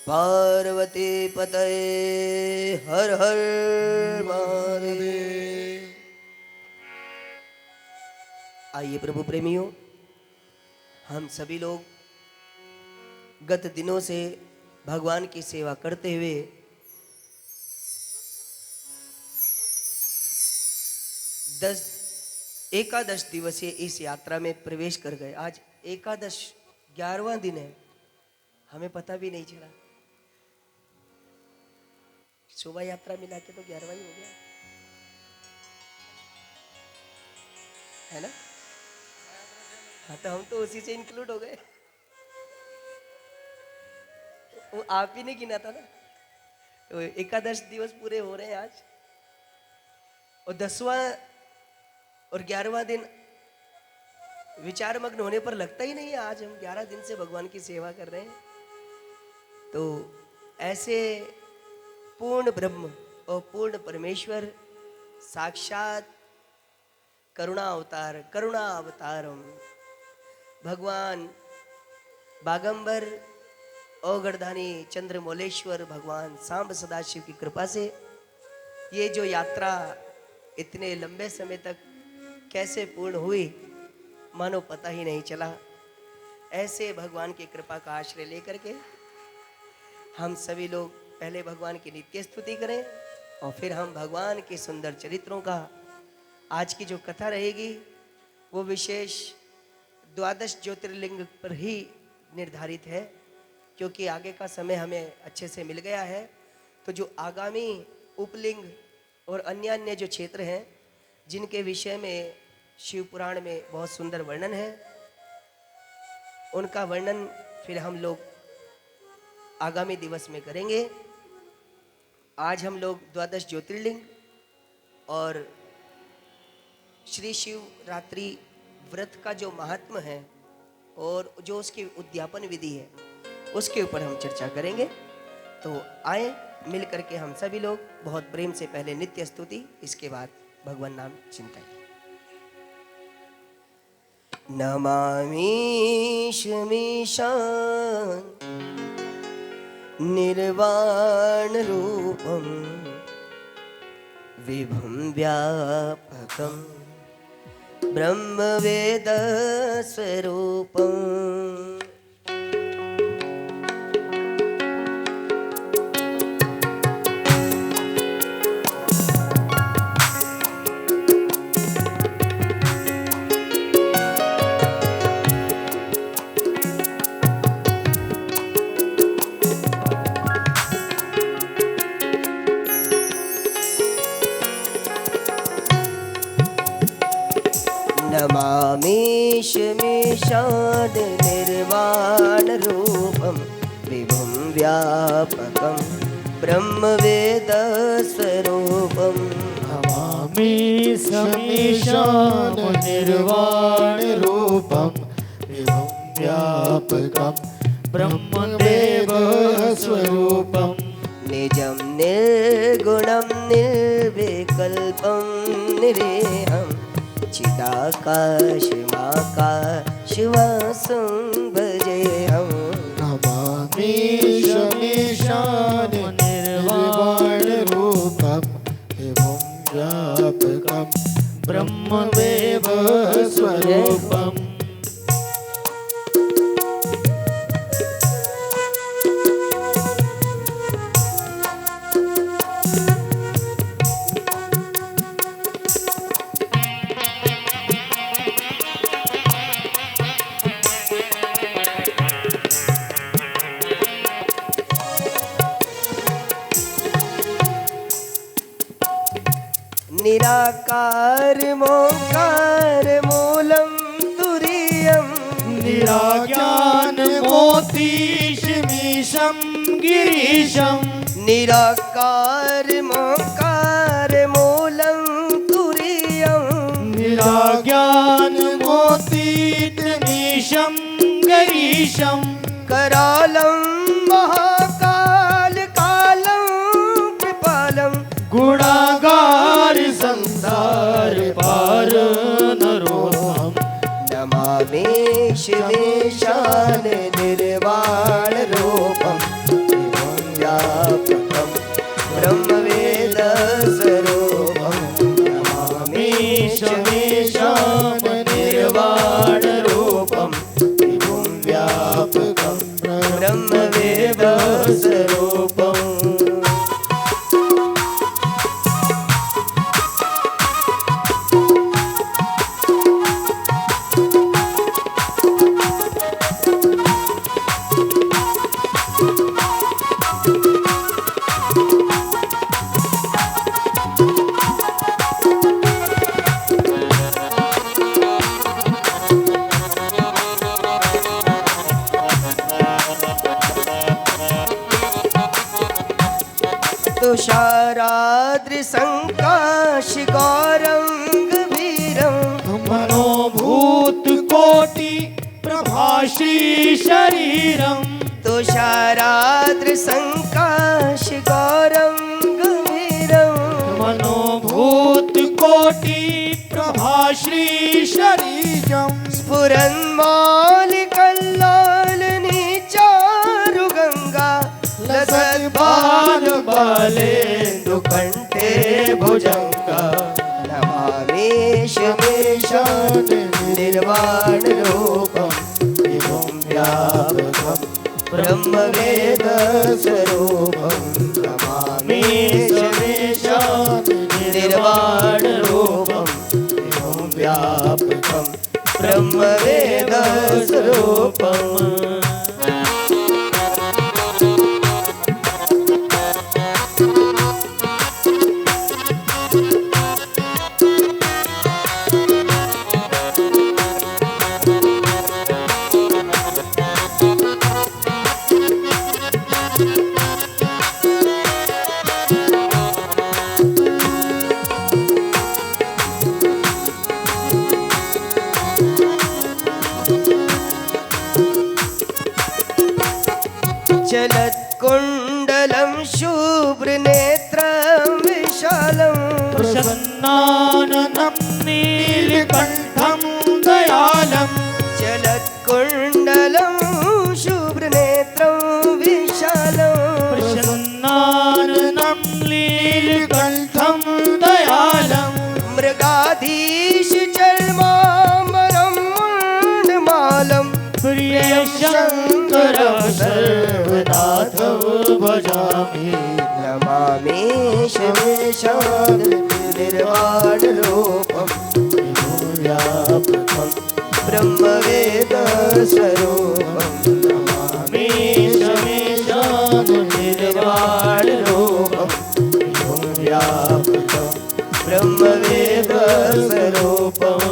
पार्वती पतये हर हर महादेव। आइए प्रभु प्रेमियों, हम सभी लोग गत दिनों से भगवान की सेवा करते हुए एकादश दिवसीय इस यात्रा में प्रवेश कर गए। आज एकादश 11वां दिन है, हमें पता भी नहीं चला। शोभा यात्रा मिला के तो 11वां ही हो गया है ना। हाँ, तो हम तो उसी से इंक्लूड हो गए। वो आप ही ने गिना था ना। तो एकादश दिवस पूरे हो रहे हैं आज, और 10वां और 11वां दिन विचार मग्न होने पर लगता ही नहीं है आज हम 11 दिन से भगवान की सेवा कर रहे हैं। तो ऐसे पूर्ण ब्रह्म और पूर्ण परमेश्वर साक्षात करुणा अवतारम भगवान बागंबर औगड़धानी चंद्रमौलेश्वर भगवान सांब सदाशिव की कृपा से ये जो यात्रा इतने लंबे समय तक कैसे पूर्ण हुई मानो पता ही नहीं चला। ऐसे भगवान की कृपा का आश्रय लेकर के हम सभी लोग पहले भगवान की नित्य स्तुति करें और फिर हम भगवान के सुंदर चरित्रों का, आज की जो कथा रहेगी वो विशेष 12 ज्योतिर्लिंग पर ही निर्धारित है, क्योंकि आगे का समय हमें अच्छे से मिल गया है। तो जो आगामी उपलिंग और अन्य जो क्षेत्र हैं जिनके विषय में शिव पुराण में बहुत सुंदर वर्णन है, उनका वर्णन फिर हम लोग आगामी दिवस में करेंगे। आज हम लोग 12 ज्योतिर्लिंग और श्री शिव रात्रि व्रत का जो महात्म है और जो उसकी उद्यापन विधि है उसके ऊपर हम चर्चा करेंगे। तो आए मिल करके हम सभी लोग बहुत प्रेम से पहले नित्य स्तुति, इसके बाद भगवान नाम चिंतन। नमामि शमीशान निर्वाण रूपम विभुं व्यापकं ब्रह्म वेद स्वरूपम्। नमामि शमीशान निर्वाण रूपं विभुं व्यापकं ब्रह्म वेद स्वरूपम्। नमामि शमीशान निर्वाण रूपं विभुं व्यापकं ब्रह्मदेव स्वरूपम्। निजं निर्गुणं निर्विकल्पं निरेहं चिदाकाशमाकाशवासं भजेऽहम्। नमामि शमीशान निर्वाण रूपं विभुं व्यापकं ब्रह्मदेव स्वरूपम्। निराकार मोकार मूलं तुरीयं निराज्ञान मोतीशमीशं गिरीशं। निराकार मोकार मूलं तुरीयं निराज्ञान मोतीशमीशं गिरीशं। करालं महाकाल कालं कृपालं गुणागार संसार पार नरोत्तम। नमामि शिवेशान निर्वाण रूपं ब्रह्मवेद स्वरूपम् तुषाराद्रिसङ्काश गौरङ्गवीरं मनोभूत कोटि प्रभाषी शरीरम तुषाराद्रिसङ्काश गौरङ्गवीरं मनोभूत कोटि प्रभाश्री शरीरम स्फुरन्मौलिकल्लोलनी चारुगङ्गा लसद्भाल बालेन्दु कण्ठे भुजङ्गा नमामि शमेशान निर्वाणरूपं विभुं व्यापकं ब्रह्मवेद स्वरूपं नमामि शमेशान निर्वाणरूपं विभुं व्यापकं ब्रह्मवेद स्वरूपम् चलत्कुण्डलं शुभ्रनेत्रं विशालं प्रसन्नाननं नीलकण्ठं दयालं चलत्कुण्डलं शुभ्रनेत्रं विशालं प्रसन्नाननं नीलकण्ठं दयालं मृगाधीश चर्माम्बरं मुण्डमालं प्रियशङ्करं सर्वनाथं भजामि नमामि शमेशान निर्वाणरूपं व्यापकं ब्रह्मवेद स्वरूपं नमामि शमेशान निर्वाणरूपं व्यापकं ब्रह्मवेद स्वरूपम्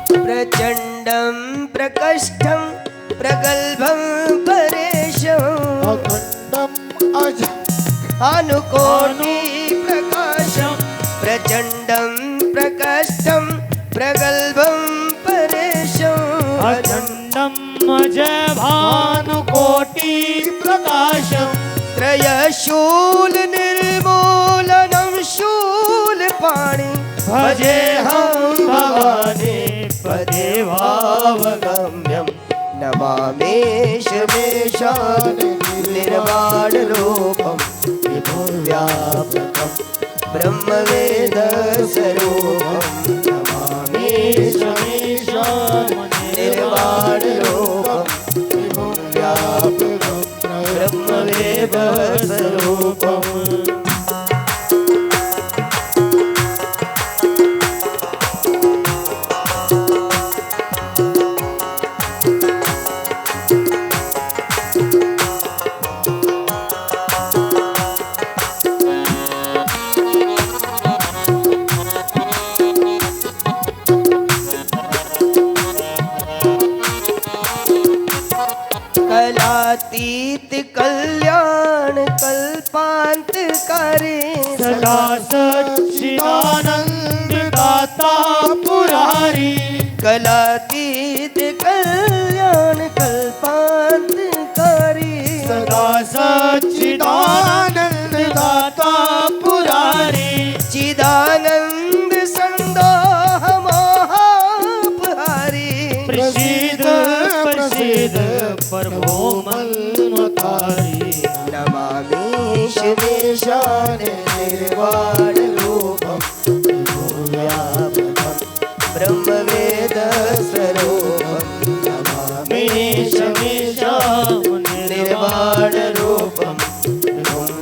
प्रचण्डं प्रकष्ठं प्रगल्भं परेशम् अखण्डम् अज अनुकोटिप्रकाशं प्रचण्डं प्रकष्ठं प्रगल्भं परेशम् अखण्डम् अज भानुकोटि प्रकाशम् त्रयशूल निर्मूलनं शूलपाणि भजेऽहं भवानी पदेवावगम्यं नमामि शमेशान निर्वाणरूपं विभुं व्यापकं ब्रह्मवेद स्वरूपं नमामि शमेशान निर्वाणरूपं विभुं व्यापकं ब्रह्मवेद स्वरूपम् कलातीत कल्याण कल्पांतकारी सदा सच्चिदानंद दाता पुरारी कलातीत कल्याण कल्पांतकारी सदा सच्चिदानंद दाता पुरारी चिदानंद संदोह मोहापहारी प्रसिद्ध प्रसिद्ध प्रभो मन्मथारी नमामि शमेशान निर्वाण रूपम व्यापकं ब्रह्मवेद स्वरूपं नमामि शमेशान निर्वाण रूपम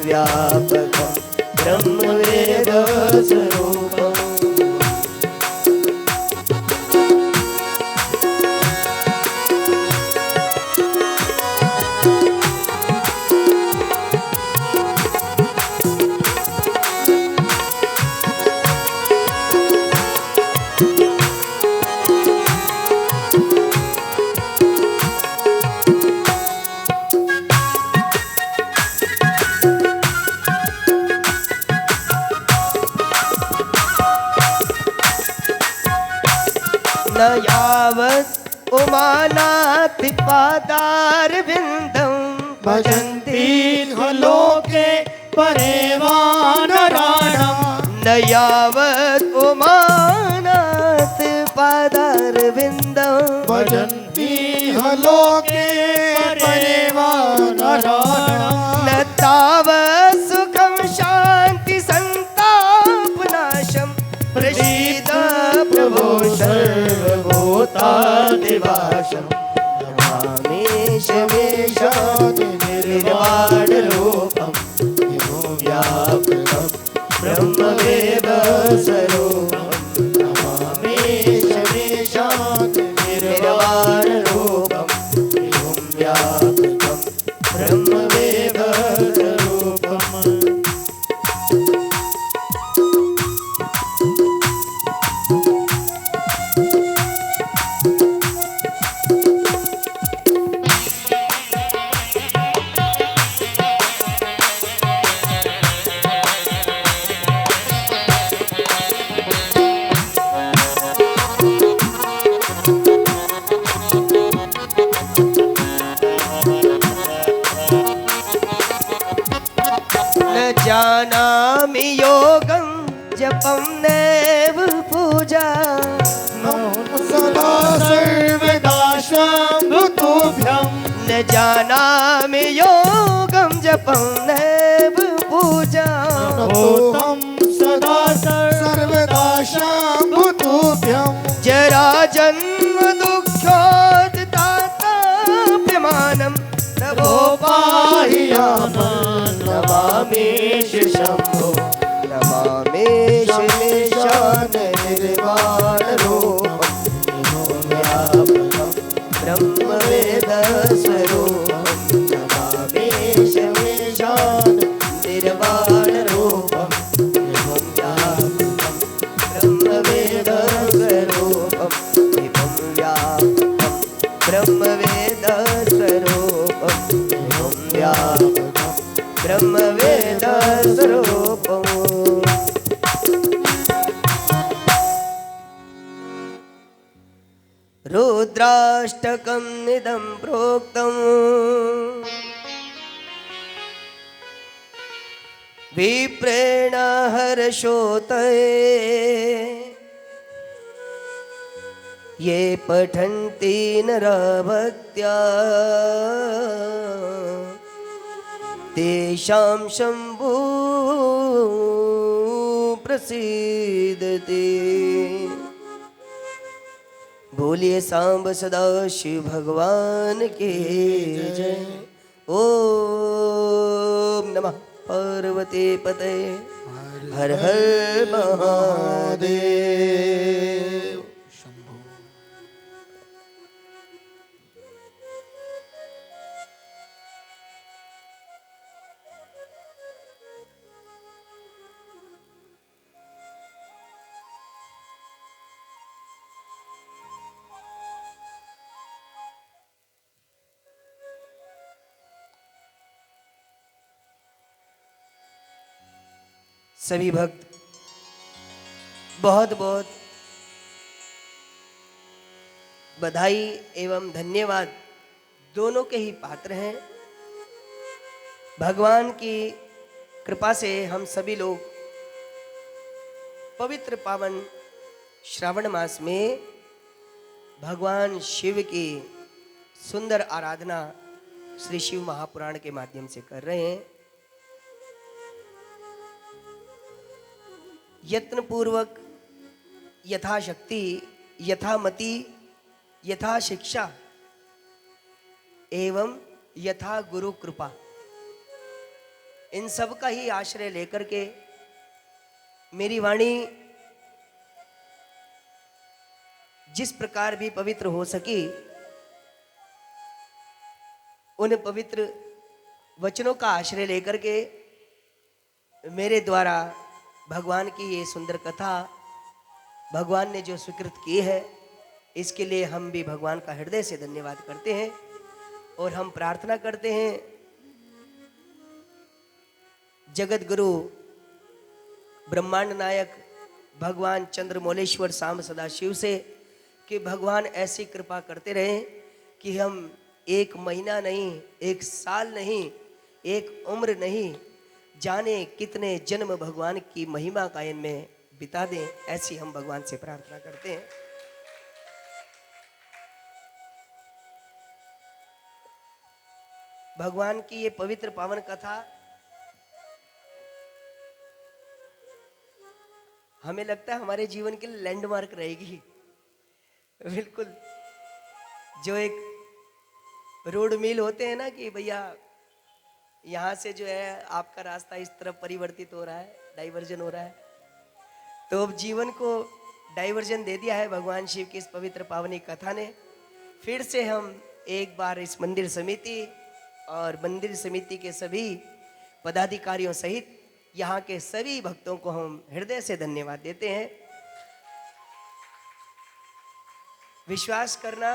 व्यापकं ब्रह्मवेद स्वरूपम् न यावत् उमानाथ पादारविन्दं भजन्ति लोके परेवानराणाम् न यावत् उमानाथ पादारविन्दं भजन्ति लोके परेवानराणाम् न तावत् सुखं शान्ति सन्तापनाशं प्रसीद प्रभो सर्वभूतादिवासं नमामि शमेशान निर्वाण रूपं व्यापकं ब्रह्मवेद स्वरूपं नमामि शमेशान निर्वाण रूपं व्यापकं ब्रह्मवेद स्वरूपम् न जानामि योगं जपं नैव पूजा सदा सर्वदा शम्भुतुभ्यं न जानामि योगं जपं नैव पूजा तं सदा सर्वदा शम्भुतुभ्यं जरा जन्म दुःखोत्ताप्यमानं प्रभो पाहि यामान् नमामि शम्भो नमामि शमेशान निर्वाण रूपं व्यापकं ब्रह्मवेद स्वरूपं नमामि शमेशान निर्वाण रूपं व्यापकं ब्रह्मवेद स्वरूपं व्यापकं ब्रह्मवेद स्वरूपं व्यापकं ब्रह्मवेद स्वरूपम् रुद्राष्टकम् इदं प्रोक्तम् विप्रेण हर्षोतये ये पठन्ति नरा भक्त्या तेषां शम्भु प्रसीदति। बोलिए सांब सदा शिव भगवान के जय। ओम नमः पार्वती पते हर हर महादेव। सभी भक्त बहुत बहुत बधाई एवं धन्यवाद दोनों के ही पात्र हैं। भगवान की कृपा से हम सभी लोग पवित्र पावन श्रावण मास में भगवान शिव की सुंदर आराधना श्री शिव महापुराण के माध्यम से कर रहे हैं। यत्न पूर्वक, यथाशक्ति, यथामति, यथा शिक्षा एवं यथा गुरु कृपा, इन सब का ही आश्रय लेकर के मेरी वाणी जिस प्रकार भी पवित्र हो सकी, उन पवित्र वचनों का आश्रय लेकर के मेरे द्वारा भगवान की ये सुंदर कथा भगवान ने जो स्वीकृत की है, इसके लिए हम भी भगवान का हृदय से धन्यवाद करते हैं। और हम प्रार्थना करते हैं जगत गुरु ब्रह्मांड नायक भगवान चंद्रमौलेश्वर सांब सदा शिव से कि भगवान ऐसी कृपा करते रहें कि हम एक महीना नहीं, एक साल नहीं, एक उम्र नहीं, जाने कितने जन्म भगवान की महिमा गायन में बिता दें, ऐसी हम भगवान से प्रार्थना करते हैं। भगवान की ये पवित्र पावन कथा हमें लगता है हमारे जीवन के लिए लैंडमार्क रहेगी। बिल्कुल, जो एक रोड मील होते हैं ना कि भैया यहाँ से जो है आपका रास्ता इस तरफ परिवर्तित हो रहा है, डाइवर्जन हो रहा है, तो अब जीवन को डाइवर्जन दे दिया है भगवान शिव की इस पवित्र पावनी कथा ने। फिर से हम एक बार इस मंदिर समिति और मंदिर समिति के सभी पदाधिकारियों सहित यहाँ के सभी भक्तों को हम हृदय से धन्यवाद देते हैं। विश्वास करना,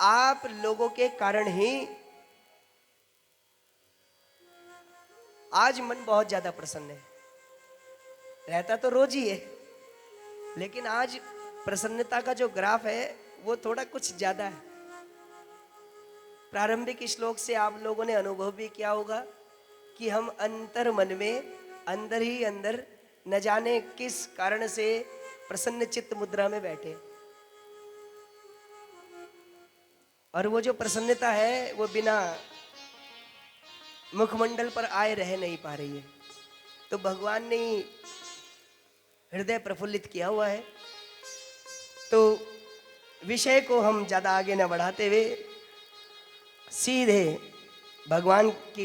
आप लोगों के कारण ही आज मन बहुत ज्यादा प्रसन्न है। रहता तो रोज ही है, लेकिन आज प्रसन्नता का जो ग्राफ है वो थोड़ा कुछ ज्यादा है। प्रारंभिक श्लोक से आप लोगों ने अनुभव भी किया होगा कि हम अंतर मन में अंदर ही अंदर न जाने किस कारण से प्रसन्न चित्त मुद्रा में बैठे, और वो जो प्रसन्नता है वो बिना मुखमंडल पर आए रह नहीं पा रही है। तो भगवान ने हृदय प्रफुल्लित किया हुआ है। तो विषय को हम ज्यादा आगे न बढ़ाते हुए सीधे भगवान की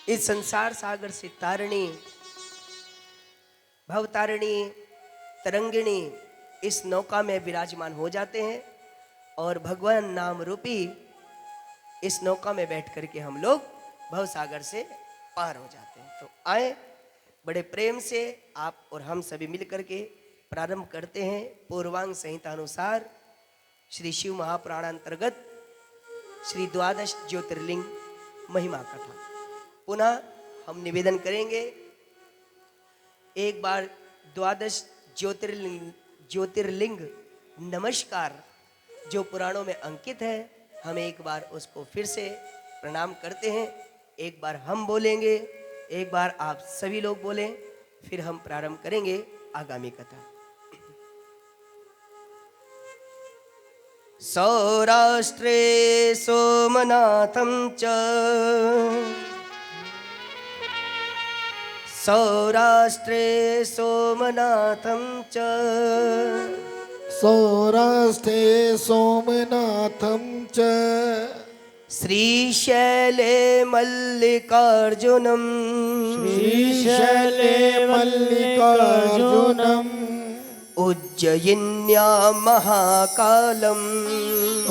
इस संसार सागर से तारिणी, भवतारिणी, तरंगिणी इस नौका में विराजमान हो जाते हैं और भगवान नाम रूपी इस नौका में बैठ करके हम लोग भव सागर से पार हो जाते हैं। तो आए, बड़े प्रेम से आप और हम सभी मिल करके प्रारंभ करते हैं पूर्वांग संहिता अनुसार श्री शिव महापुराण अंतर्गत श्री द्वादश ज्योतिर्लिंग महिमा कथा। पुनः हम निवेदन करेंगे एक बार द्वादश ज्योतिर्लिंग नमस्कार जो पुराणों में अंकित है, हम एक बार उसको फिर से प्रणाम करते हैं। एक बार हम बोलेंगे, एक बार आप सभी लोग बोलें, फिर हम प्रारंभ करेंगे आगामी कथा। सौराष्ट्रे सोमनाथं च, सौराष्ट्रे सोमनाथं च, सौराष्ट्रे सोमनाथं च, श्रीशैले मल्लिकार्जुनं, श्रीशैले मल्लिकार्जुनम्, उज्जयिन्यां महाकालम्,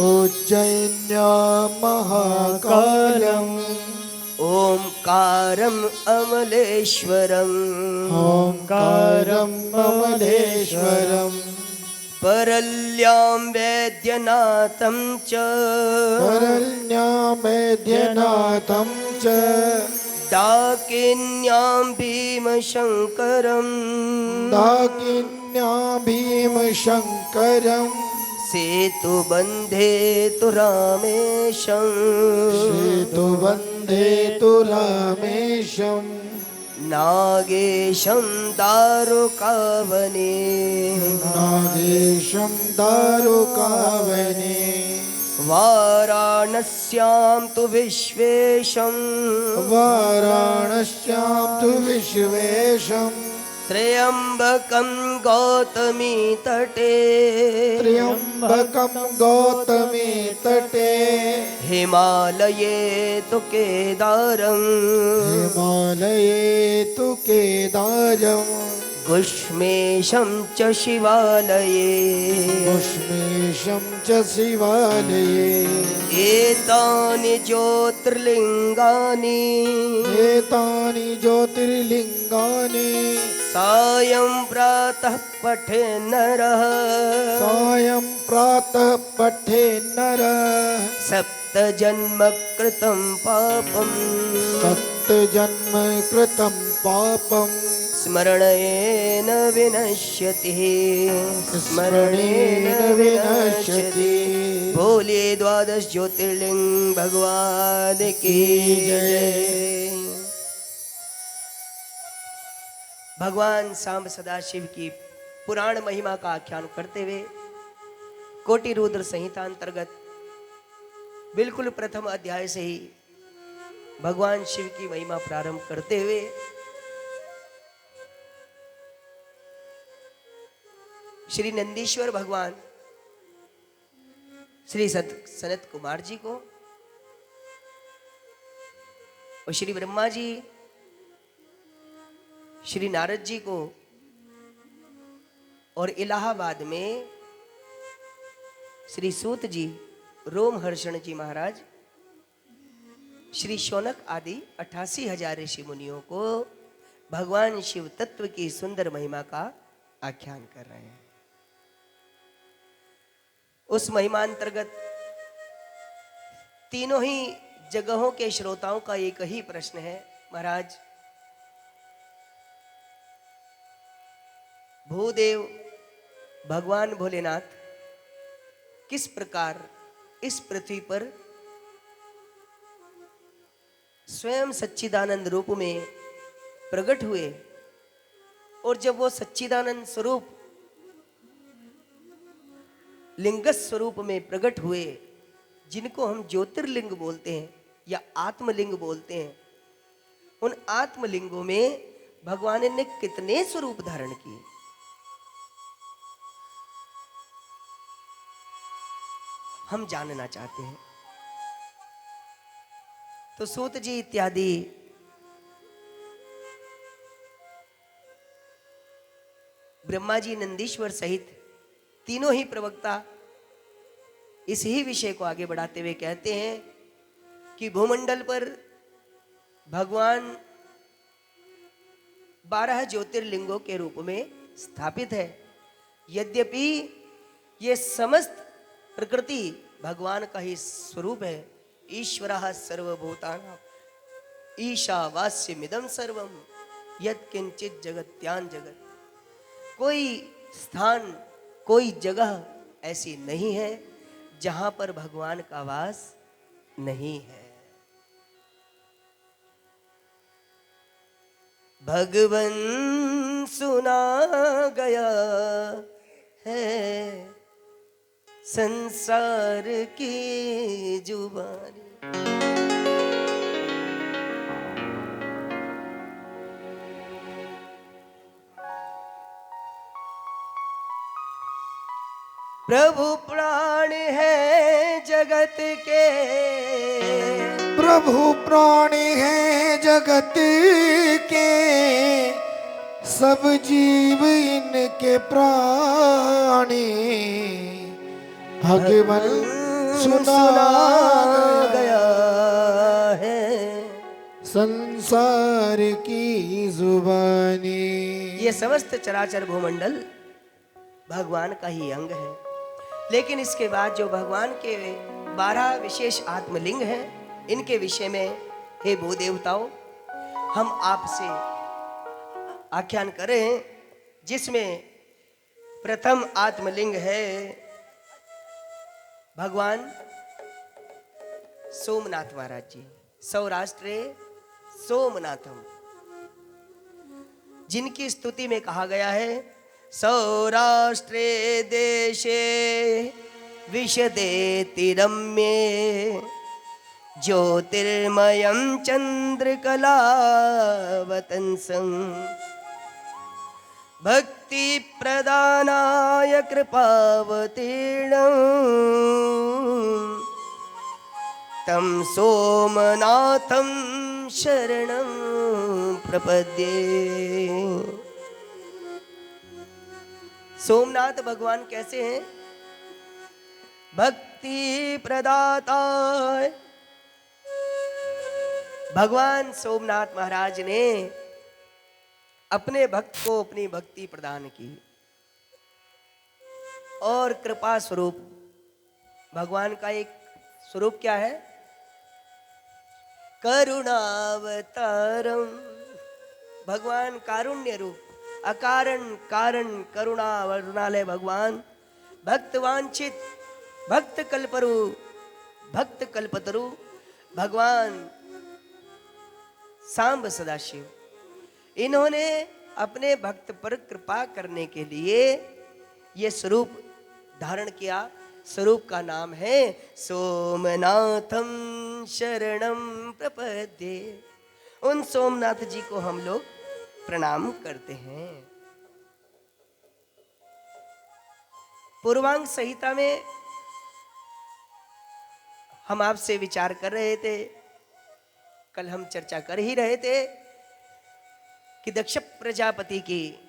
उज्जयिन्यां महाकालम्, ओंकारम् अमलेश्वरम्, ओंकारम् अमलेश्वरम्, परल्यां वैद्यनाथं च, परल्यां वैद्यनाथं च, डाकिन्यां भीमशङ्करम्, दाकिन्यां भीमशङ्करम्, सेतु बंधे तु रामेशं सेतुबन्धे तु रामेशं नागेशं दारुकावने नागेशं दारुकावने वाराणस्यां तु विश्वेशं वाराणस्यां तु विश्वेशं त्र्यम्बकं गौतमी तटे त्र्यम्बकं गौतमी तटे हिमालये तु केदारं हिमालये तु केदारम् गुष्मेशं च शिवालये पुष्मेशं च शिवालये एतानि ज्योतिर्लिङ्गानि एतानि ज्योतिर्लिङ्गानि सायं प्रातः पठे नरः सायं प्रातः पठे नरः सप्तजन्म कृतं पापं सप्तजन्म कृतं पापं स्मरणेन विनश्यति स्मरणेन विनश्यति बोलिए द्वादश ज्योतिर्लिंग भगवान की जय। भगवान सांब सदाशिव की पुराण महिमा का आख्यान करते हुए कोटि रुद्र संहिता अंतर्गत बिल्कुल प्रथम अध्याय से ही भगवान शिव की महिमा प्रारंभ करते हुए श्री नंदीश्वर भगवान श्री सनत कुमार जी को और श्री ब्रह्मा जी श्री नारद जी को और इलाहाबाद में श्री सूत जी रोमहर्षण जी महाराज श्री शौनक आदि 88,000 ऋषि मुनियों को भगवान शिव तत्व की सुंदर महिमा का आख्यान कर रहे हैं। उस महिमा अंतर्गत तीनों ही जगहों के श्रोताओं का एक ही प्रश्न है, महाराज भूदेव भगवान भोलेनाथ किस प्रकार इस पृथ्वी पर स्वयं सच्चिदानंद रूप में प्रकट हुए और जब वो सच्चिदानंद स्वरूप लिंग स्वरूप में प्रकट हुए जिनको हम ज्योतिर्लिंग बोलते हैं या आत्मलिंग बोलते हैं, उन आत्मलिंगों में भगवान ने कितने स्वरूप धारण किए? हम जानना चाहते हैं। तो सूत जी इत्यादि ब्रह्मा जी नंदीश्वर सहित तीनों ही प्रवक्ता इस ही विषय को आगे बढ़ाते हुए कहते हैं कि भूमंडल पर भगवान 12 ज्योतिर्लिंगों के रूप में स्थापित है। यद्यपि ये समस्त प्रकृति भगवान का ही स्वरूप है। ईश्वरः सर्वभूतानां ईशावास्यमिदं सर्वं यत्किंचित जगत्यां जगत। कोई स्थान कोई जगह ऐसी नहीं है जहां पर भगवान का वास नहीं है। भगवन सुना गया है संसार की जुबानी। प्रभु प्राण है जगत के, प्रभु प्राण है जगत के, सब जीव इनके प्राणी। भगवन सुना गया है संसार की जुबानी। ये समस्त चराचर भूमंडल भगवान का ही अंग है। लेकिन इसके बाद जो भगवान के 12 विशेष आत्मलिंग हैं, इनके विषय में हे भूदेवताओं हम आपसे आख्यान करें, जिसमें प्रथम आत्मलिंग है भगवान सोमनाथ महाराज जी, सौराष्ट्रे सोमनाथम, जिनकी स्तुति में कहा गया है सौराष्ट्रे देशे विशदेति रम्ये ज्योतिर्मयं चंद्रकलावतंसं भक्ति प्रदानाय कृपावतीर्णं तं सोमनाथं शरणं प्रपद्ये। सोमनाथ भगवान कैसे हैं? भक्ति प्रदाता। भगवान सोमनाथ महाराज ने अपने भक्त को अपनी भक्ति प्रदान की और कृपा स्वरूप, भगवान का एक स्वरूप क्या है? करुणावतारम। भगवान कारुण्य रूप, अकारण कारण करुणा वरुणालय भगवान, भक्त वांछित, भक्त कल्परु, भक्त कल्पतरु भगवान सांब सदाशिव, इन्होंने अपने भक्त पर कृपा करने के लिए ये स्वरूप धारण किया। स्वरूप का नाम है सोमनाथम शरणम प्रपद्ये। उन सोमनाथ जी को हम लोग प्रणाम करते हैं। पूर्वांग संहिता में हम आपसे विचार कर रहे थे, कल हम चर्चा कर ही रहे थे कि दक्ष प्रजापति की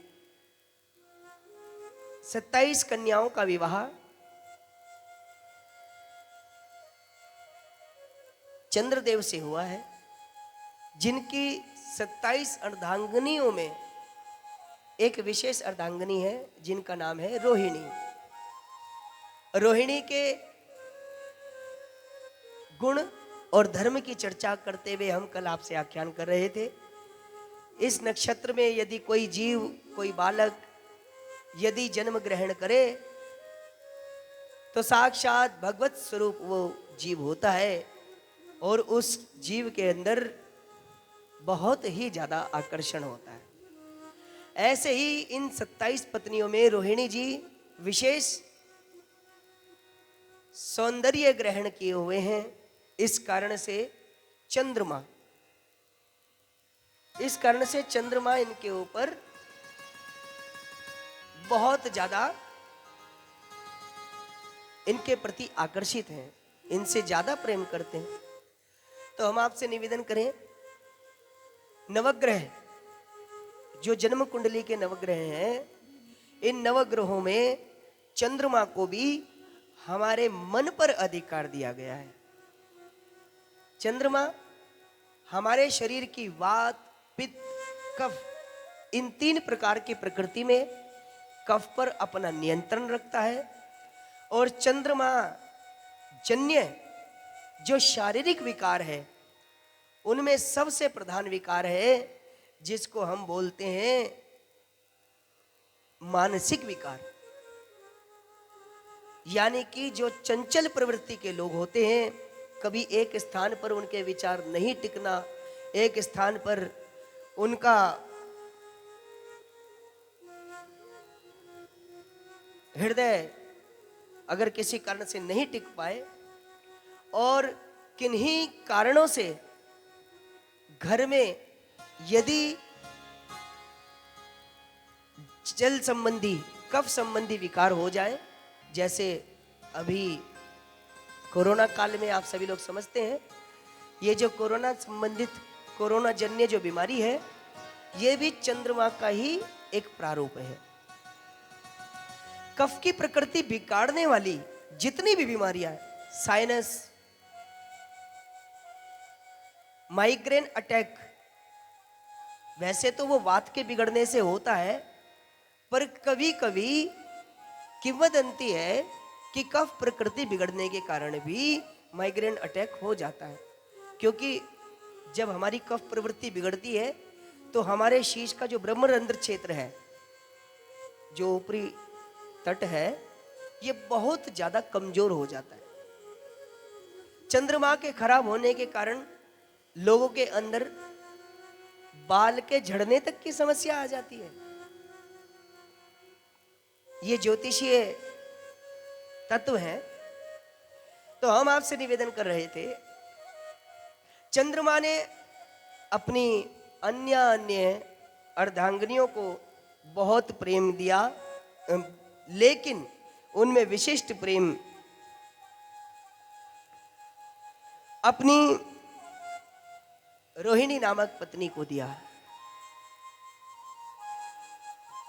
27 कन्याओं का विवाह चंद्रदेव से हुआ है, जिनकी 27 अर्धांगिनियों में एक विशेष अर्धांगिनी है जिनका नाम है रोहिणी। रोहिणी के गुण और धर्म की चर्चा करते हुए हम कल आपसे आख्यान कर रहे थे। इस नक्षत्र में यदि कोई जीव, कोई बालक यदि जन्म ग्रहण करे तो साक्षात भगवत स्वरूप वो जीव होता है और उस जीव के अंदर बहुत ही ज्यादा आकर्षण होता है। ऐसे ही इन 27 पत्नियों में रोहिणी जी विशेष सौंदर्य ग्रहण किए हुए हैं। इस कारण से चंद्रमा इनके ऊपर बहुत ज्यादा इनके प्रति आकर्षित हैं, इनसे ज्यादा प्रेम करते हैं। तो हम आपसे निवेदन करें, नवग्रह जो जन्म कुंडली के नवग्रह हैं, इन नवग्रहों में चंद्रमा को भी हमारे मन पर अधिकार दिया गया है। चंद्रमा हमारे शरीर की वात, पित्त, कफ, इन 3 प्रकार की प्रकृति में कफ पर अपना नियंत्रण रखता है और चंद्रमा जन्य जो शारीरिक विकार है उनमें सबसे प्रधान विकार है जिसको हम बोलते हैं मानसिक विकार। यानी कि जो चंचल प्रवृत्ति के लोग होते हैं, कभी एक स्थान पर उनके विचार नहीं टिकना, एक स्थान पर उनका हृदय अगर किसी कारण से नहीं टिक पाए और किन्हीं कारणों से घर में यदि जल संबंधी, कफ संबंधी विकार हो जाए, जैसे अभी कोरोना काल में आप सभी लोग समझते हैं, ये जो कोरोना संबंधित, कोरोना जन्य जो बीमारी है, ये भी चंद्रमा का ही एक प्रारूप है। कफ की प्रकृति बिगाड़ने वाली जितनी भी बीमारियां हैं, साइनस, माइग्रेन अटैक, वैसे तो वो वात के बिगड़ने से होता है, पर कभी कभी किंवदंती है कि कफ प्रकृति बिगड़ने के कारण भी माइग्रेन अटैक हो जाता है। क्योंकि जब हमारी कफ प्रवृत्ति बिगड़ती है तो हमारे शीश का जो ब्रह्मरंध्र क्षेत्र है, जो ऊपरी तट है, ये बहुत ज्यादा कमजोर हो जाता है। चंद्रमा के खराब होने के कारण लोगों के अंदर बाल के झड़ने तक की समस्या आ जाती है। ये ज्योतिषीय तत्व है। तो हम आपसे निवेदन कर रहे थे, चंद्रमा ने अपनी अन्य अन्य अर्धांगिनियों को बहुत प्रेम दिया, लेकिन उनमें विशिष्ट प्रेम अपनी रोहिणी नामक पत्नी को दिया।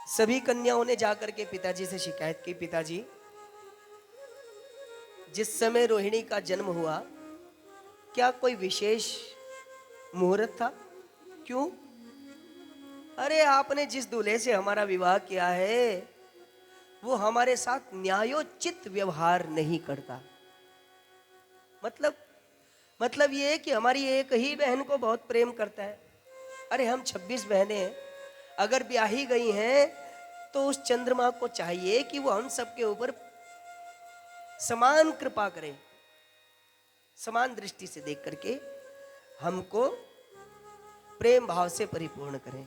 सभी कन्याओं ने जाकर के पिताजी से शिकायत की, पिताजी जिस समय रोहिणी का जन्म हुआ क्या कोई विशेष मुहूर्त था? क्यों? अरे आपने जिस दूल्हे से हमारा विवाह किया है वो हमारे साथ न्यायोचित व्यवहार नहीं करता। मतलब ये है कि हमारी एक ही बहन को बहुत प्रेम करता है। अरे हम 26 बहनें हैं, अगर ब्याही गई हैं तो उस चंद्रमा को चाहिए कि वो हम सबके ऊपर समान कृपा करे, समान दृष्टि से देख करके हमको प्रेम भाव से परिपूर्ण करें।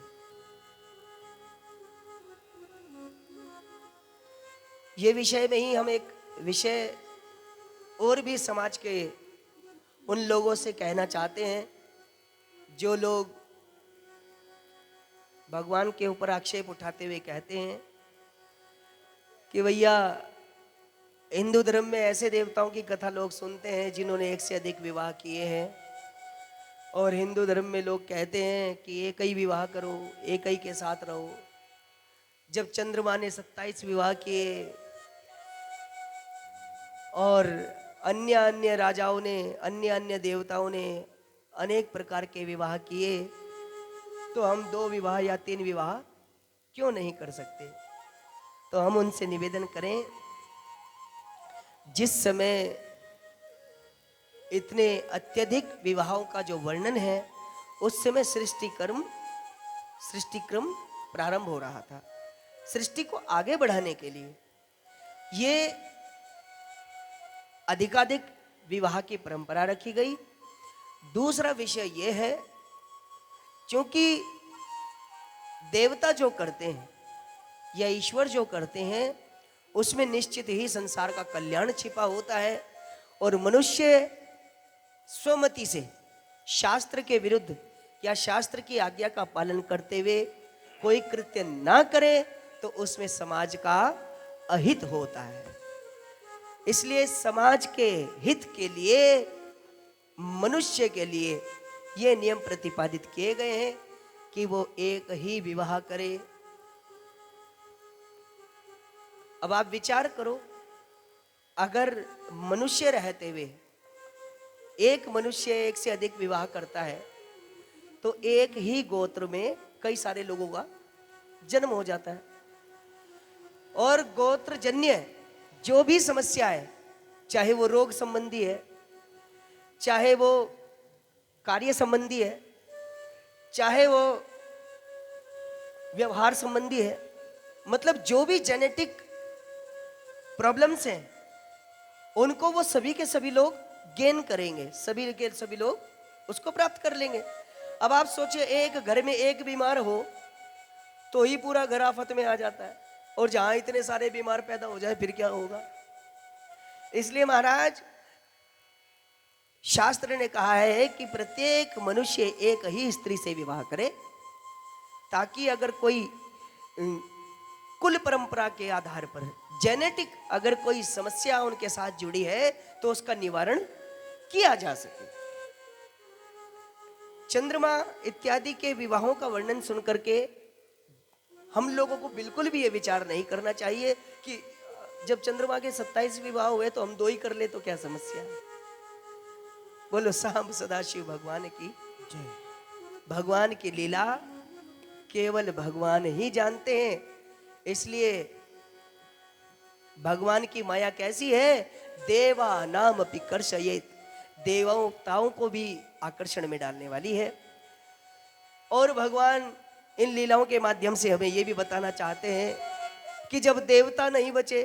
ये विषय में ही हम एक विषय और भी समाज के उन लोगों से कहना चाहते हैं जो लोग भगवान के ऊपर आक्षेप उठाते हुए कहते हैं कि भैया हिंदू धर्म में ऐसे देवताओं की कथा लोग सुनते हैं जिन्होंने एक से अधिक विवाह किए हैं, और हिंदू धर्म में लोग कहते हैं कि एक ही विवाह करो, एक ही के साथ रहो। जब चंद्रमा ने 27 विवाह किए और अन्य अन्य राजाओं ने, अन्य अन्य देवताओं ने अनेक प्रकार के विवाह किए, तो हम 2 विवाह या 3 विवाह क्यों नहीं कर सकते? तो हम उनसे निवेदन करें, जिस समय इतने अत्यधिक विवाहों का जो वर्णन है उस समय सृष्टि क्रम प्रारंभ हो रहा था। सृष्टि को आगे बढ़ाने के लिए ये अधिकाधिक विवाह की परंपरा रखी गई। दूसरा विषय यह है, क्योंकि देवता जो करते हैं या ईश्वर जो करते हैं उसमें निश्चित ही संसार का कल्याण छिपा होता है, और मनुष्य स्वमति से शास्त्र के विरुद्ध या शास्त्र की आज्ञा का पालन करते हुए कोई कृत्य ना करे तो उसमें समाज का अहित होता है। इसलिए समाज के हित के लिए, मनुष्य के लिए ये नियम प्रतिपादित किए गए हैं कि वो एक ही विवाह करे। अब आप विचार करो, अगर मनुष्य रहते हुए एक मनुष्य एक से अधिक विवाह करता है तो एक ही गोत्र में कई सारे लोगों का जन्म हो जाता है, और गोत्रजन्य जो भी समस्या है, चाहे वो रोग संबंधी है, चाहे वो कार्य संबंधी है, चाहे वो व्यवहार संबंधी है, मतलब जो भी जेनेटिक प्रॉब्लम्स हैं उनको वो सभी के सभी लोग गेन करेंगे, सभी के सभी लोग उसको प्राप्त कर लेंगे। अब आप सोचिए, एक घर में एक बीमार हो तो ही पूरा घर आफत में आ जाता है, और जहां इतने सारे बीमार पैदा हो जाए फिर क्या होगा? इसलिए महाराज शास्त्र ने कहा है कि प्रत्येक मनुष्य एक ही स्त्री से विवाह करे, ताकि अगर कोई कुल परंपरा के आधार पर जेनेटिक अगर कोई समस्या उनके साथ जुड़ी है तो उसका निवारण किया जा सके। चंद्रमा इत्यादि के विवाहों का वर्णन सुनकर के हम लोगों को बिल्कुल भी ये विचार नहीं करना चाहिए कि जब चंद्रमा के 27 विवाह हुए तो हम 2 ही कर ले तो क्या समस्या है। बोलो सांब सदाशिव भगवान की जय। भगवान की लीला केवल भगवान ही जानते हैं, इसलिए भगवान की माया कैसी है, देवा नाम अपि कर्षयेत, देवताओं को भी आकर्षण में डालने वाली है। और भगवान इन लीलाओं के माध्यम से हमें यह भी बताना चाहते हैं कि जब देवता नहीं बचे,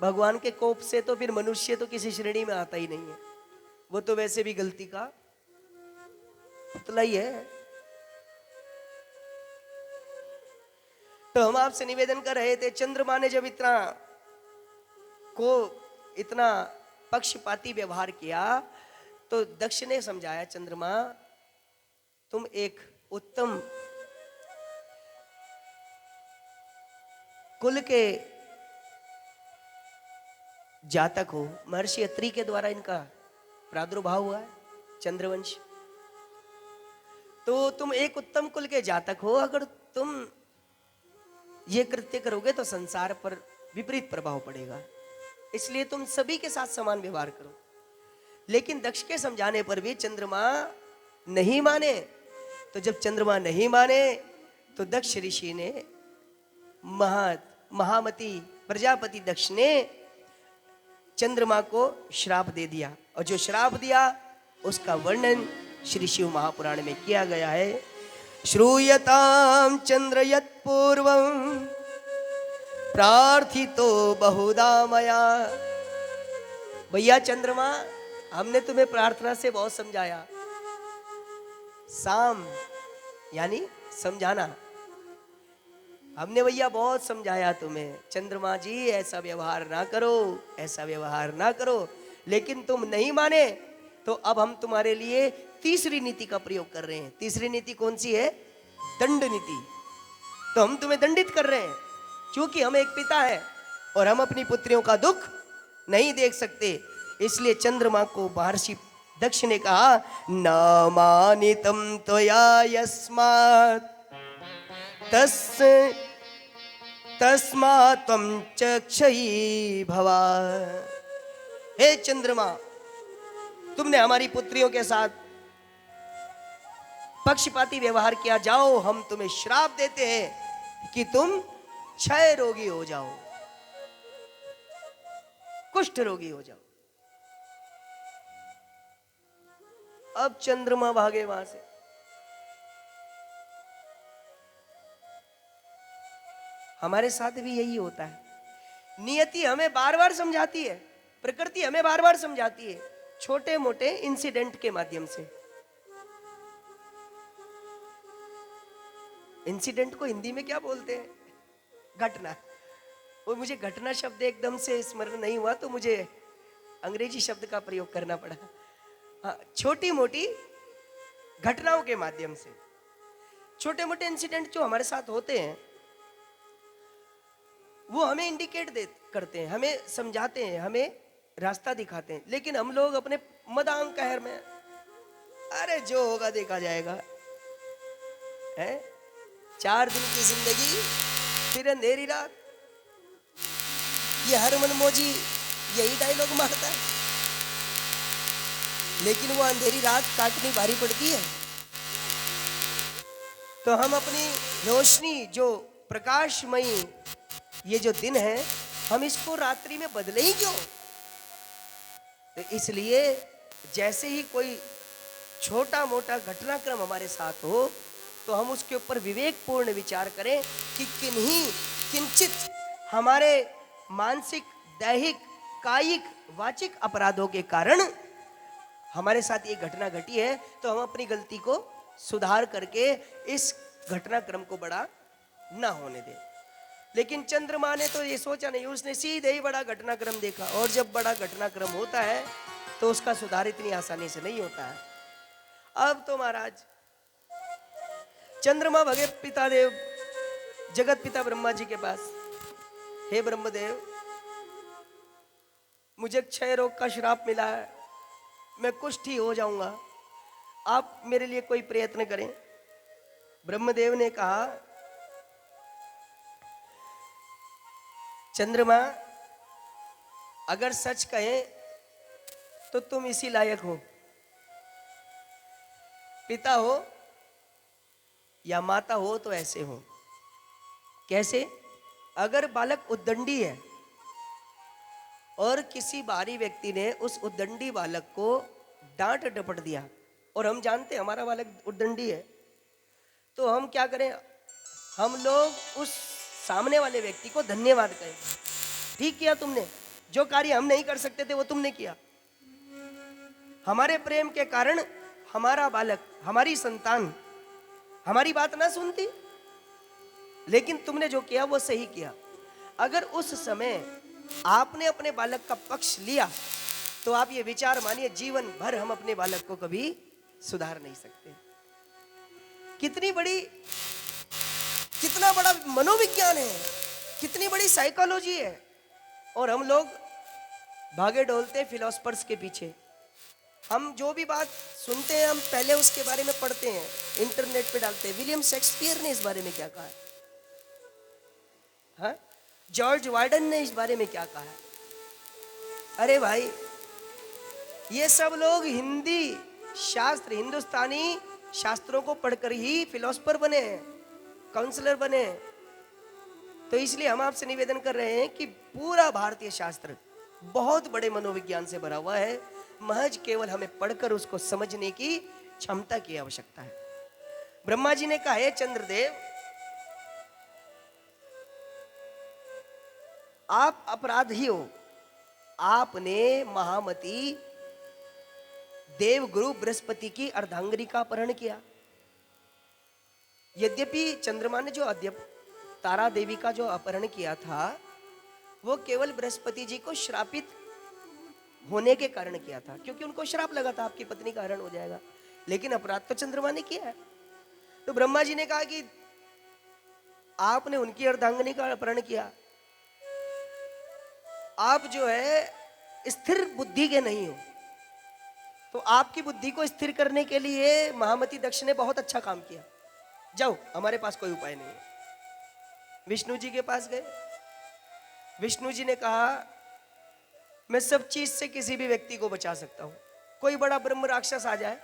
भगवान के कोप से तो फिर मनुष्य तो किसी श्रेणी में आता ही नहीं है, वो तो वैसे भी गलती का पुतला ही है। तो हम आपसे निवेदन कर रहे थे, चंद्रमा ने जब इतना पक्षपाती व्यवहार किया तो दक्ष ने समझाया, चंद्रमा तुम एक उत्तम कुल के जातक हो। महर्षि अत्रि के द्वारा इनका प्रादुर्भाव हुआ है, चंद्रवंश। तो तुम एक उत्तम कुल के जातक हो, अगर तुम ये कृत्य करोगे तो संसार पर विपरीत प्रभाव पड़ेगा, इसलिए तुम सभी के साथ समान व्यवहार करो। लेकिन दक्ष के समझाने पर भी चंद्रमा नहीं माने। तो जब चंद्रमा नहीं माने तो दक्ष ऋषि ने महामती प्रजापति दक्ष ने चंद्रमा को श्राप दे दिया, और जो श्राप दिया उसका वर्णन श्री शिव महापुराण में किया गया है। श्रूयताम चंद्र यत्पूर्वं प्रार्थितो बहुधा मया। भैया चंद्रमा, हमने तुम्हें प्रार्थना से बहुत समझाया। साम यानी समझाना, हमने भैया बहुत समझाया तुम्हें, चंद्रमा जी ऐसा व्यवहार ना करो, ऐसा व्यवहार ना करो, लेकिन तुम नहीं माने। तो अब हम तुम्हारे लिए तीसरी नीति का प्रयोग कर रहे हैं। तीसरी नीति कौन सी है? दंड नीति। तो हम तुम्हें दंडित कर रहे हैं, क्योंकि हम एक पिता है और हम अपनी पुत्रियों का दुख नहीं देख सकते। इसलिए चंद्रमा को महर्षि दक्ष ने कहा, न मानितम त्वया यस्मात् तस्मात् त्वं च क्षयी भवा। हे चंद्रमा, तुमने हमारी पुत्रियों के साथ पक्षपाती व्यवहार किया, जाओ हम तुम्हें श्राप देते हैं कि तुम क्षय रोगी हो जाओ, कुष्ठ रोगी हो जाओ। अब चंद्रमा भागे वहां से। हमारे साथ भी यही होता है। नियति हमें बार बार समझाती है, प्रकृति हमें बार बार समझाती है, छोटे मोटे इंसिडेंट के माध्यम से। इंसिडेंट को हिंदी में क्या बोलते हैं? घटना। वो मुझे घटना शब्द एकदम से स्मरण नहीं हुआ, तो मुझे अंग्रेजी शब्द का प्रयोग करना पड़ा। हाँ, छोटी मोटी घटनाओं के माध्यम से, छोटे मोटे इंसिडेंट जो हमारे साथ होते हैं वो हमें इंडिकेट करते हैं, हमें समझाते हैं, हमें रास्ता दिखाते हैं। लेकिन हम लोग अपने मदांग कहर में, अरे जो होगा देखा जाएगा, है 4 दिन की जिंदगी फिर अंधेरी रात। ये हर मनमोजी यही डायलॉग मारता है, लेकिन वो अंधेरी रात काटनी भारी पड़ती है। तो हम अपनी रोशनी, जो प्रकाशमयी ये जो दिन है, हम इसको रात्रि में बदले ही क्यों? तो इसलिए जैसे ही कोई छोटा मोटा घटनाक्रम हमारे साथ हो तो हम उसके ऊपर विवेकपूर्ण विचार करें कि किंचित हमारे मानसिक, दैहिक, कायिक, वाचिक अपराधों के कारण हमारे साथ ये घटना घटी है, तो हम अपनी गलती को सुधार करके इस घटनाक्रम को बड़ा ना होने दें। लेकिन चंद्रमा ने तो ये सोचा नहीं, उसने सीधे ही बड़ा घटनाक्रम देखा, और जब बड़ा घटनाक्रम होता है तो उसका सुधार इतनी आसानी से नहीं होता है। अब तो महाराज चंद्रमा भगे पितादेव, जगत पिता ब्रह्मा जी के पास, हे ब्रह्मदेव, मुझे क्षय रोग का श्राप मिला है, मैं कुष्ठी हो जाऊंगा, आप मेरे लिए कोई प्रयत्न करें। ब्रह्मदेव ने कहा, चंद्रमा अगर सच कहें तो तुम इसी लायक हो, पिता हो या माता हो तो ऐसे हो। कैसे? अगर बालक उद्दंडी है और किसी बाहरी व्यक्ति ने उस उद्दंडी बालक को डांट डपट दिया, और हम जानते हैं हमारा बालक उद्दंडी है, तो हम क्या करें? हम लोग उस सामने वाले व्यक्ति को धन्यवाद कहें, ठीक किया तुमने, जो कार्य हम नहीं कर सकते थे वो तुमने किया। हमारे प्रेम के कारण हमारा बालक, हमारी संतान हमारी बात ना सुनती, लेकिन तुमने जो किया वो सही किया। अगर उस समय आपने अपने बालक का पक्ष लिया तो आप ये विचार मानिए, जीवन भर हम अपने बालक को कभी सुधार नहीं सकते। कितना बड़ा मनोविज्ञान है, कितनी बड़ी साइकोलॉजी है, और हम लोग भागे डोलते फिलोसफर्स के पीछे। हम जो भी बात सुनते हैं हम पहले उसके बारे में पढ़ते हैं, इंटरनेट पे डालते हैं, विलियम शेक्सपियर ने इस बारे में क्या कहा है, हाँ? जॉर्ज वार्डन ने इस बारे में क्या कहा है। अरे भाई, ये सब लोग हिंदी शास्त्र, हिंदुस्तानी शास्त्रों को पढ़कर ही फिलोसफर बने हैं, काउंसलर बने हैं। तो इसलिए हम आपसे निवेदन कर रहे हैं कि पूरा भारतीय शास्त्र बहुत बड़े मनोविज्ञान से भरा हुआ है, महज केवल हमें पढ़कर उसको समझने की क्षमता की आवश्यकता है। ब्रह्मा जी ने कहा है, चंद्रदेव आप अपराधी हो, आपने महामती देवगुरु बृहस्पति की अर्धांगिनी का अपहरण किया। यद्यपि चंद्रमा ने जो तारा देवी का जो अपहरण किया था वो केवल बृहस्पति जी को श्रापित होने के कारण किया था, क्योंकि उनको श्राप लगा था आपकी पत्नी का हरण हो जाएगा, लेकिन अपराध तो चंद्रमा ने किया है। तो ब्रह्मा जी ने कहा कि आपने उनकी अर्धांगिनी का अपहरण किया, आप जो है स्थिर बुद्धि के नहीं हो। तो आपकी बुद्धि को स्थिर करने के लिए महामती दक्ष ने बहुत अच्छा काम किया। जाओ, हमारे पास कोई उपाय नहीं है। विष्णु जी के पास गए। विष्णु जी ने कहा, मैं सब चीज से किसी भी व्यक्ति को बचा सकता हूं, कोई बड़ा ब्रह्म राक्षस आ जाए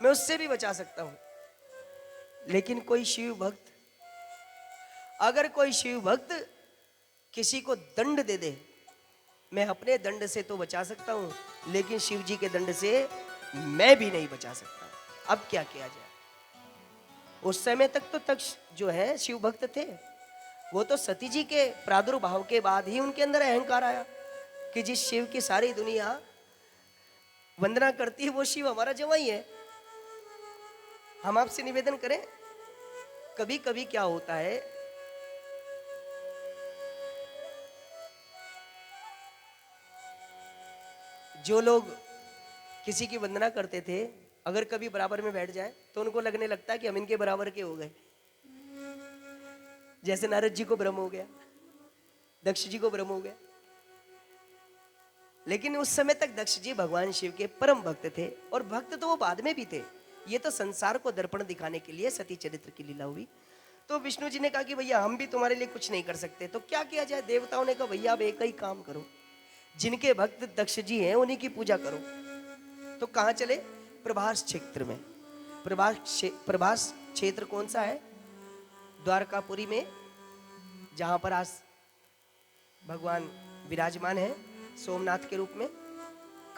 मैं उससे भी बचा सकता हूं, लेकिन कोई शिव भक्त, अगर कोई शिव भक्त किसी को दंड दे दे, मैं अपने दंड से तो बचा सकता हूं, लेकिन शिव जी के दंड से मैं भी नहीं बचा सकता। अब क्या किया जाए? उस समय तक तो तक्ष जो है शिव भक्त थे, वो तो सती जी के प्रादुर्भाव के बाद ही उनके अंदर अहंकार आया कि जिस शिव की सारी दुनिया वंदना करती है वो शिव हमारा जवाई है। हम आपसे निवेदन करें, कभी कभी क्या होता है, जो लोग किसी की वंदना करते थे अगर कभी बराबर में बैठ जाए तो उनको लगने लगता है कि हम इनके बराबर के हो गए। जैसे नारद जी को भ्रम हो गया, दक्ष जी को भ्रम हो गया, लेकिन उस समय तक दक्ष जी भगवान शिव के परम भक्त थे, और भक्त तो वो बाद में भी थे। ये तो संसार को दर्पण दिखाने के लिए सती चरित्र की लीला हुई। तो विष्णु जी ने कहा कि भैया हम भी तुम्हारे लिए कुछ नहीं कर सकते, तो क्या किया जाए? देवताओं ने कहा, भैया आप एक ही काम करो, जिनके भक्त दक्ष जी हैं उन्हीं की पूजा करो। तो कहाँ चले? प्रभास क्षेत्र में। प्रभास क्षेत्र कौन सा है? द्वारकापुरी में, जहां पर आज भगवान विराजमान है सोमनाथ के रूप में।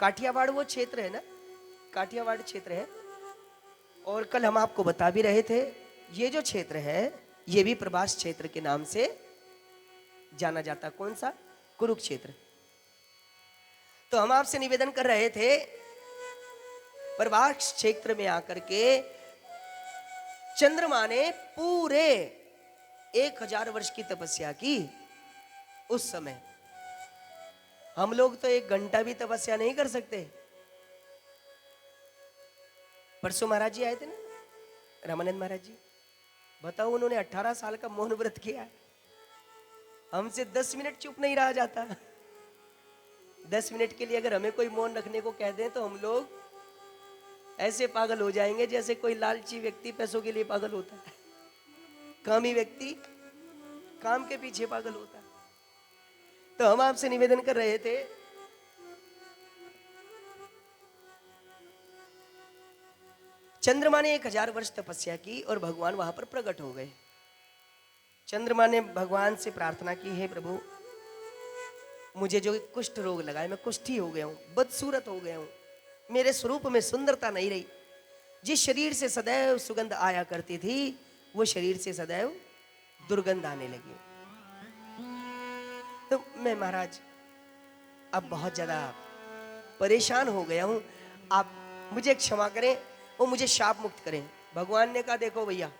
काठियावाड़ वो क्षेत्र है ना, काठियावाड़ क्षेत्र है। और कल हम आपको बता भी रहे थे, ये जो क्षेत्र है ये भी प्रभास क्षेत्र के नाम से जाना जाता। कौन सा? कुरुक्षेत्र। तो हम आपसे निवेदन कर रहे थे, प्रभास क्षेत्र में आकर के चंद्रमा ने पूरे 1000 वर्ष की तपस्या की। उस समय हम लोग तो 1 घंटा भी तपस्या नहीं कर सकते। परसों महाराज जी आए थे ना, रामानंद महाराज जी, बताओ उन्होंने 18 साल का मौन व्रत किया। हमसे 10 मिनट चुप नहीं रहा जाता। 10 मिनट के लिए अगर हमें कोई मौन रखने को कह दें तो हम लोग ऐसे पागल हो जाएंगे जैसे कोई लालची व्यक्ति पैसों के लिए पागल होता है, कामी व्यक्ति काम के पीछे पागल होता है। तो हम आपसे निवेदन कर रहे थे, चंद्रमा ने 1000 वर्ष तपस्या की और भगवान वहां पर प्रकट हो गए। चंद्रमा ने भगवान से प्रार्थना की, हे प्रभु, मुझे जो कुष्ठ रोग लगा है, मैं कुष्ठी हो गया हूं, बदसूरत हो गया हूं, मेरे स्वरूप में सुंदरता नहीं रही। जिस शरीर से सदैव सुगंध आया करती थी वो शरीर से सदैव दुर्गंध आने लगी। तो मैं महाराज अब बहुत ज़्यादा परेशान हो गया हूँ, आप मुझे क्षमा करें और मुझे शाप मुक्त करें। भगवान ने कहा देखो भैया,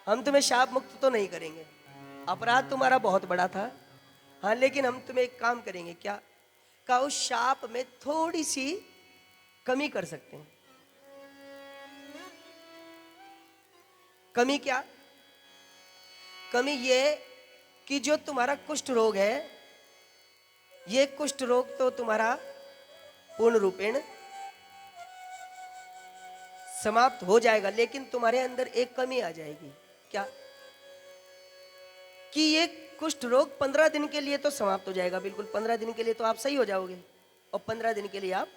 हम तुम्हें शाप मुक्त तो नहीं करेंगे, अपराध तुम्हारा बहुत बड़ा था, हाँ लेकिन हम तुम्हें एक काम करेंगे। क्या? कहा उस शाप में थोड़ी सी कमी कर सकते हैं। कमी क्या? कमी ये कि जो तुम्हारा कुष्ठ रोग है, ये कुष्ठ रोग तो तुम्हारा पूर्ण रूपेण समाप्त हो जाएगा, लेकिन तुम्हारे अंदर एक कमी आ जाएगी। क्या? कि ये कुष्ठ रोग 15 दिन के लिए तो समाप्त हो जाएगा, बिल्कुल 15 दिन के लिए तो आप सही हो जाओगे, और 15 दिन के लिए आप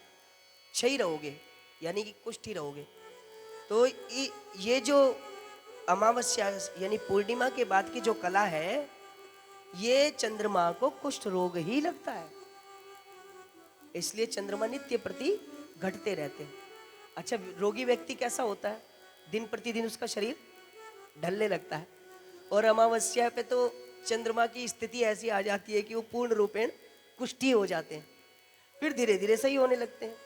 सही रहोगे, यानी कि कुष्ठ ही रहोगे। तो ये जो अमावस्या यानी पूर्णिमा के बाद की जो कला है, ये चंद्रमा को कुष्ठ रोग ही लगता है, इसलिए चंद्रमा नित्य प्रति घटते रहते हैं। अच्छा, रोगी व्यक्ति कैसा होता है? दिन प्रतिदिन उसका शरीर ढलने लगता है, और अमावस्या पे तो चंद्रमा की स्थिति ऐसी आ जाती है कि वो पूर्ण रूपेण कुष्ठी हो जाते हैं, फिर धीरे धीरे सही होने लगते हैं।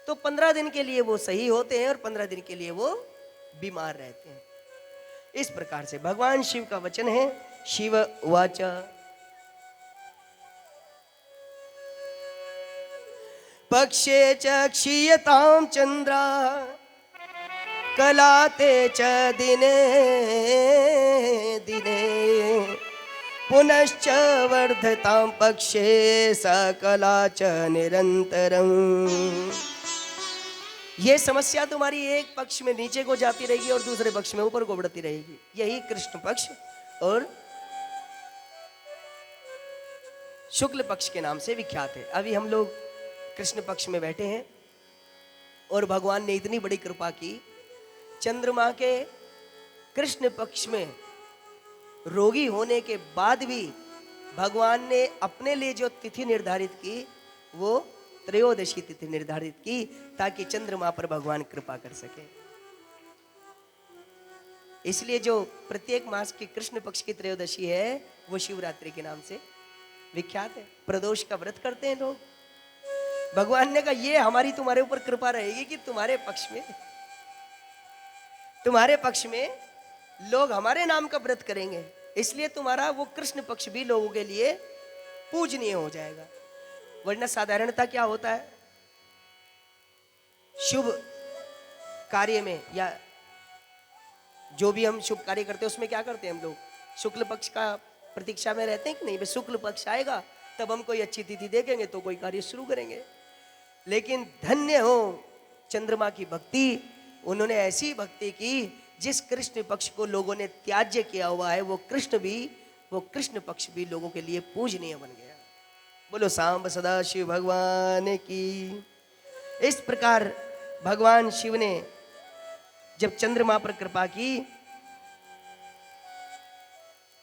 तो 15 दिन के लिए वो सही होते हैं और 15 दिन के लिए वो बीमार रहते हैं। इस प्रकार से भगवान शिव का वचन है, शिव उवाच पक्षे च क्षीयतां चंद्रा कलाते च दिने दिने पुनश्च वर्धतां पक्षे सकला च निरंतरम्। ये समस्या तुम्हारी एक पक्ष में नीचे को जाती रहेगी और दूसरे पक्ष में ऊपर को बढ़ती रहेगी। यही कृष्ण पक्ष और शुक्ल पक्ष के नाम से विख्यात है। अभी हम लोग कृष्ण पक्ष में बैठे हैं और भगवान ने इतनी बड़ी कृपा की, चंद्रमा के कृष्ण पक्ष में रोगी होने के बाद भी भगवान ने अपने लिए जो तिथि निर्धारित की, वो त्रयोदशी तिथि निर्धारित की, ताकि चंद्रमा पर भगवान कृपा कर सके। इसलिए जो प्रत्येक मास की कृष्ण पक्ष की त्रयोदशी है, वो शिवरात्रि के नाम से विख्यात है। प्रदोष का व्रत करते हैं लोग। भगवान ने कहा ये हमारी तुम्हारे ऊपर कृपा रहेगी कि तुम्हारे पक्ष में लोग हमारे नाम का व्रत करेंगे, इसलिए तुम्हारा वो कृष्ण पक्ष भी लोगों के लिए पूजनीय हो जाएगा। वरना साधारणता क्या होता है, शुभ कार्य में या जो भी हम शुभ कार्य करते हैं उसमें क्या करते हैं हम लोग, शुक्ल पक्ष का प्रतीक्षा में रहते हैं कि नहीं। भाई शुक्ल पक्ष आएगा तब हम कोई अच्छी तिथि देखेंगे तो कोई कार्य शुरू करेंगे। लेकिन धन्य हो चंद्रमा की भक्ति, उन्होंने ऐसी भक्ति की जिस कृष्ण पक्ष को लोगों ने त्याज्य किया हुआ है, वो कृष्ण पक्ष भी लोगों के लिए पूजनीय बन गया। बोलो सांब सदा शिव भगवान की। इस प्रकार भगवान शिव ने जब चंद्रमा पर कृपा की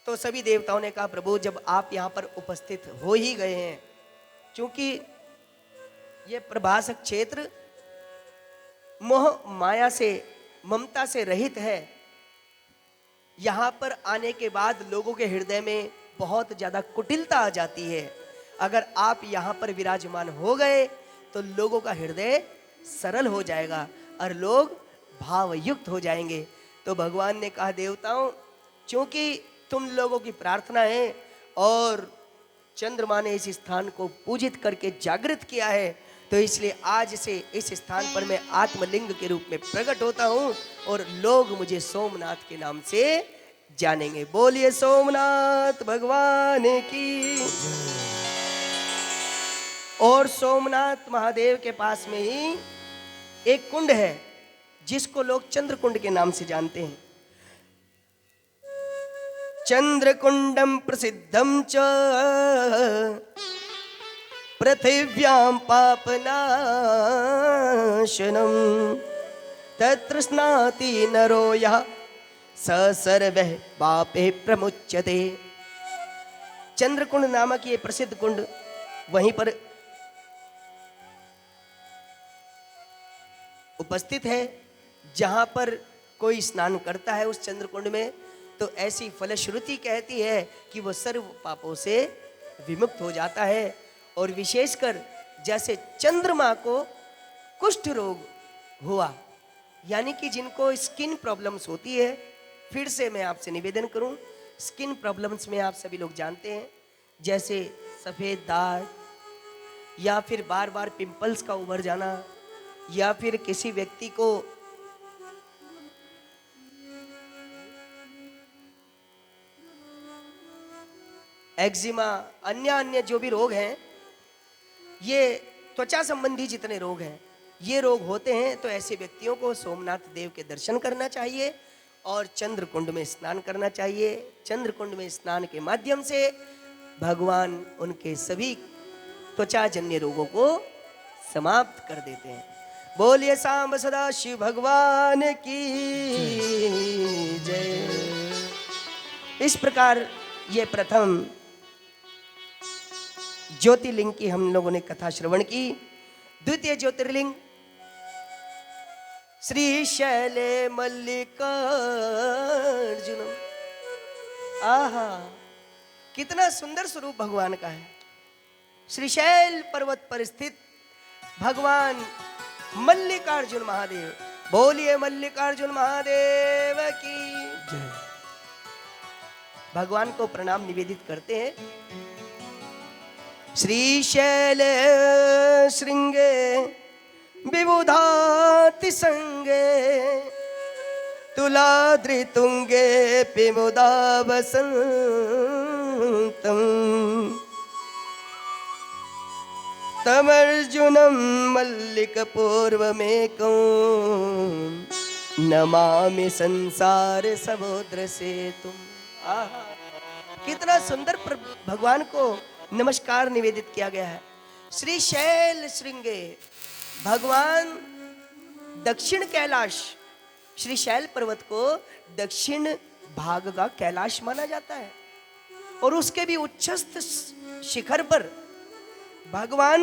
तो सभी देवताओं ने कहा प्रभु जब आप यहाँ पर उपस्थित हो ही गए हैं, क्योंकि ये प्रभासक क्षेत्र मोह माया से ममता से रहित है, यहाँ पर आने के बाद लोगों के हृदय में बहुत ज़्यादा कुटिलता आ जाती है। अगर आप यहाँ पर विराजमान हो गए तो लोगों का हृदय सरल हो जाएगा और लोग भावयुक्त हो जाएंगे। तो भगवान ने कहा देवताओं, क्योंकि तुम लोगों की प्रार्थना है और चंद्रमा ने इस स्थान को पूजित करके जागृत किया है, तो इसलिए आज से इस स्थान पर मैं आत्मलिंग के रूप में प्रकट होता हूँ और लोग मुझे सोमनाथ के नाम से जानेंगे। बोलिए सोमनाथ भगवान की। और सोमनाथ महादेव के पास में ही एक कुंड है जिसको लोग चंद्र कुंड के नाम से जानते हैं। चंद्रकुंडम प्रसिद्धम च पृथिव्यां पापनाशनम तत्र स्नाति नरो यः स सर्वः पापे प्रमुच्यते। चंद्रकुंड नामक ये प्रसिद्ध कुंड वहीं पर उपस्थित है, जहां पर कोई स्नान करता है उस चंद्रकुंड में तो ऐसी फलश्रुति कहती है कि वह सर्व पापों से विमुक्त हो जाता है और विशेषकर जैसे चंद्रमा को कुष्ठ रोग हुआ, यानी कि जिनको स्किन प्रॉब्लम्स होती है, फिर से मैं आपसे निवेदन करूं, स्किन प्रॉब्लम्स में आप सभी लोग जानते हैं, जैसे सफ़ेद दाग, या फिर बार बार पिंपल्स का उभर जाना, या फिर किसी व्यक्ति को एक्जिमा, अन्य अन्य जो भी रोग हैं, ये त्वचा संबंधी जितने रोग हैं, ये रोग होते हैं, तो ऐसे व्यक्तियों को सोमनाथ देव के दर्शन करना चाहिए और चंद्रकुंड में स्नान करना चाहिए। चंद्रकुंड में स्नान के माध्यम से भगवान उनके सभी त्वचाजन्य रोगों को समाप्त कर देते हैं। बोलिए सांब सदा शिव भगवान की जय। इस प्रकार ये प्रथम ज्योतिर्लिंग की हम लोगों ने कथा श्रवण की। द्वितीय ज्योतिर्लिंग श्री शैले मल्लिकार्जुन। आहा, कितना सुंदर स्वरूप भगवान का है। श्रीशैल पर्वत पर स्थित भगवान मल्लिकार्जुन महादेव। बोलिए मल्लिकार्जुन महादेव की जय। भगवान को प्रणाम निवेदित करते हैं। श्रीशैल श्रृंगे विबुधाति संगे तुलाद्रितुंगे पिमुदा वसंतम तमर्जुनम मल्लिक पूर्वमेकं नमामि संसार समुद्र से तुम। आहा, कितना सुंदर भगवान को नमस्कार निवेदित किया गया है। श्री शैल श्रृंगे, भगवान दक्षिण कैलाश, श्री शैल पर्वत को दक्षिण भाग का कैलाश माना जाता है, और उसके भी उच्चस्थ शिखर पर भगवान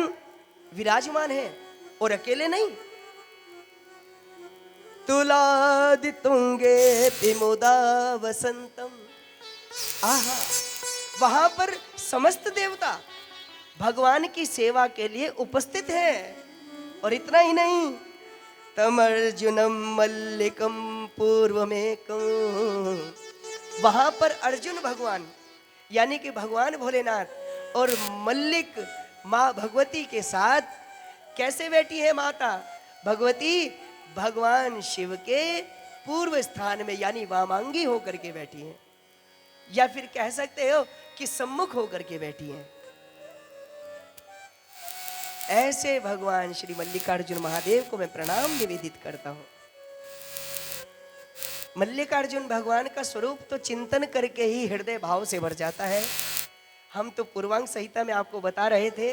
विराजमान है, और अकेले नहीं। तुलादितुंगे पिमुदा वसंतम। आहा, वहां पर समस्त देवता भगवान की सेवा के लिए उपस्थित हैं। और इतना ही नहीं, तमर्जुनम मल्लिकम पूर्वमेकं, वहां पर अर्जुन भगवान यानी कि भगवान भोलेनाथ और मल्लिक माँ भगवती के साथ कैसे बैठी है माता भगवती? भगवान शिव के पूर्व स्थान में, यानी वामांगी होकर के बैठी हैं, या फिर कह सकते हो कि सम्मुख होकर के बैठी हैं। ऐसे भगवान श्री मल्लिकार्जुन महादेव को मैं प्रणाम निवेदित करता हूं। मल्लिकार्जुन भगवान का स्वरूप तो चिंतन करके ही हृदय भाव से भर जाता है। हम तो पूर्वांग संहिता में आपको बता रहे थे,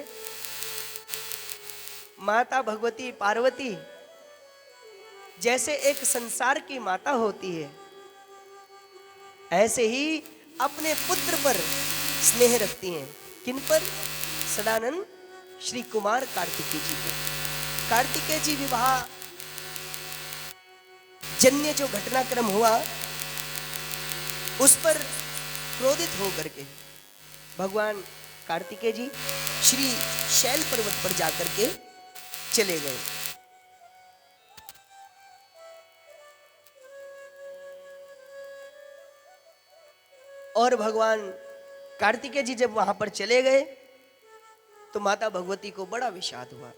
माता भगवती पार्वती जैसे एक संसार की माता होती है, ऐसे ही अपने पुत्र पर स्नेह रखती हैं। किन पर? सदानंद श्री कुमार कार्तिकेय जी पर। कार्तिकेय जी विवाह जन्य जो घटनाक्रम हुआ, उस पर क्रोधित होकर के भगवान कार्तिकेय जी श्री शैल पर्वत पर जाकर के चले गए। और भगवान कार्तिकेय जी जब वहां पर चले गए तो माता भगवती को बड़ा विषाद हुआ।